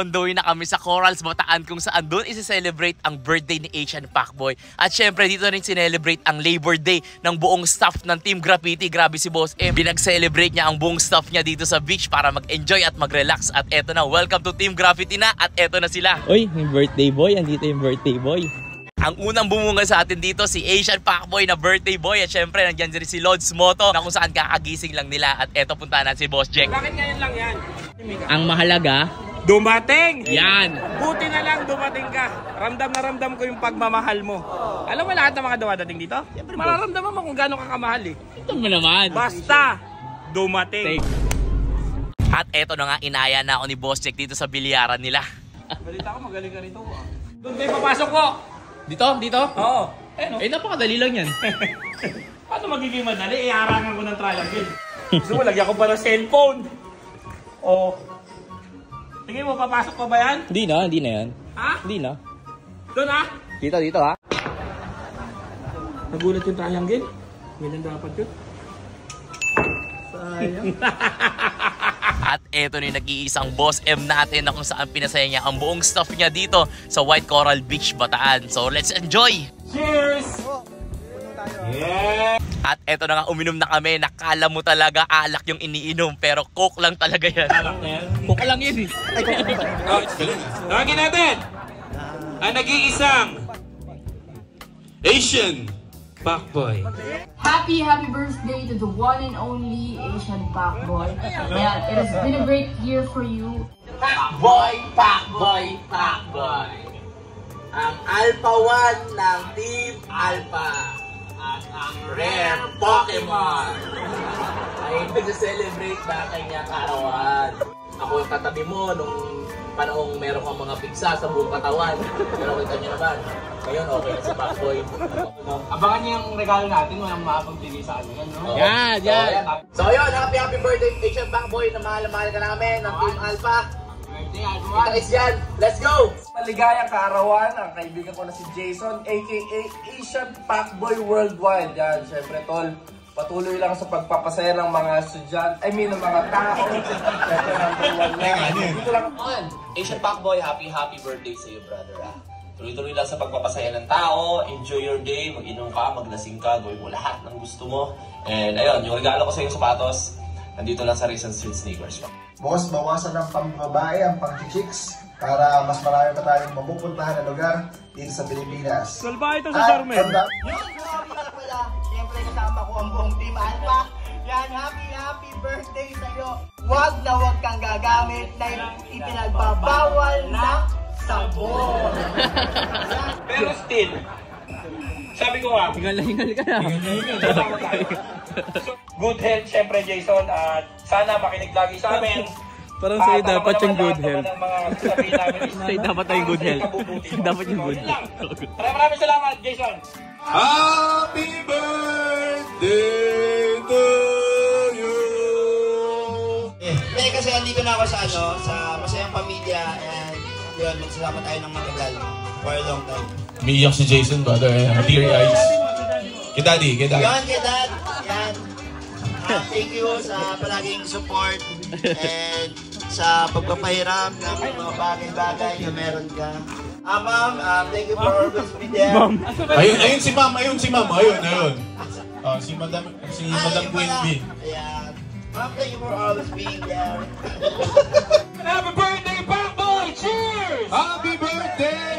on the way na kami sa Corals, Bataan, kung saan doon isi-celebrate ang birthday ni Asian Pacboy. At syempre dito rin sinelebrate ang Labor Day ng buong staff ng Team Graffiti. Grabe si Boss M. Pinag-celebrate niya ang buong staff niya dito sa beach para mag-enjoy at mag-relax. At eto na, welcome to Team Graffiti na at eto na sila. Uy, yung birthday boy. Andito yung birthday boy. Ang unang bumunga sa atin dito, si Asian Pacboy na birthday boy. At syempre, nandiyan din si Lods Moto na kung saan kakagising lang nila. At eto, punta na si Boss Jack. Bakit ngayon lang yan? Ang mahalaga, dumating! yan! Buti na lang dumating ka. Ramdam na ramdam ko yung pagmamahal mo. Alam mo lahat ng mga dumadating dito? Siyempre, mararamdaman mo kung gaano ka kamahal eh. Ito mo naman. Basta, dumating. At eto na nga, inaya na ako ni Boss Jack dito sa bilyaran nila. Balita ko, magaling ka rito. Doon tayo papasok ko. Dito? Dito? Oo. No? Napakadali lang yan. Paano magiging madali? Iharangan ko ng triangle. Gusto mo, lagyan ko pa ng cellphone. O, tingin mo, papasok pa ba yan? Hindi na yan. Ha? Hindi na. Doon ha? Dito ha? Nagulat yung triangle? Ganyan dapat yun. Sayang. At eto na yung nag-iisang Boss M natin na kung saan pinasaya niya ang buong staff niya dito sa White Coral Beach, Bataan. So let's enjoy! Cheers! Yeah! At eto na nga, uminom na kami. Nakala mo talaga alak yung iniinom, pero coke lang talaga yan. Alak na yan? Buka lang yun eh. Tawagin natin! Ang nag-iisang Asian Pacboy. Happy birthday to the one and only Asian Pacboy. Yeah, it has been a great year for you. Pacboy, Pacboy, Pacboy. Ang Alpha 1 ng Team Alpha. At ang rare Pokemon ay nag-celebrate na kanyang karawan. Ako yung katabi mo nung panahong meron kang mga pigsa sa buong katawan. Pero kita nyo naman, ngayon okay na si Pacboy. Abangan niyo yung regalo natin, walang makapagbigay sa amin, no? Yan! So yun, happy birthday Asian Pacboy na mahal ka namin ng Team Alpha. Birthday, Kita is yan, let's go! Maligayang kaarawan ang kaibigan ko na si Jason, aka Asian Pacboy Worldwide. Yan, syempre tol, patuloy lang sa pagpapasaya ng mga estudyante, ng mga tao. Syempre number one lang. Dito lang. Asian Pacboy, happy birthday sa iyo, brother. Tuloy-tuloy lang sa pagpapasaya ng tao, enjoy your day, mag-inom ka, maglasing ka, gawin mo lahat ng gusto mo. And ayun, yung regalo ko sa iyo sapatos, nandito lang sa Raisin Street Sneakers. Boss, bawasan ng pang-babae ang pang-chicks para mas marami pa tayong mapupuntahan na lugar dito sa Pilipinas. Salba ito sa Sarmen. Yun, pala. Siyempre kasama ko ang buong Team Alpha. Yan, happy birthday sa'yo. Huwag na huwag kang gagamit na ipinagbabawal na sabon. Pero still, sabi ko nga, Hingal ka na. good health syempre Jason, at sana makinig lagi sa amin. Parang sa'yo dapat yung good health. Sa'yo Sa'yo dapat yung good health. Dapat yung good health. Maraming salamat Jason. Happy birthday to you! Hindi kasi andito na ako sa Masayang Pamilya, and yun, magsasama tayo ng matagal for a long time. Umiiyak si Jason, brother. Teary eyes. Kay Daddy. Yan, kay Dad. Yan. Thank you sa palaging support and sa pagpapahiram ng mga bagay-bagay na meron ka. Ma'am, thank you for always be there. Ayun si Ma'am. Ayun. Si Madam Queen B. Ayan. Ma'am, thank you for always being there. Happy birthday Pacboy! Cheers! Happy birthday!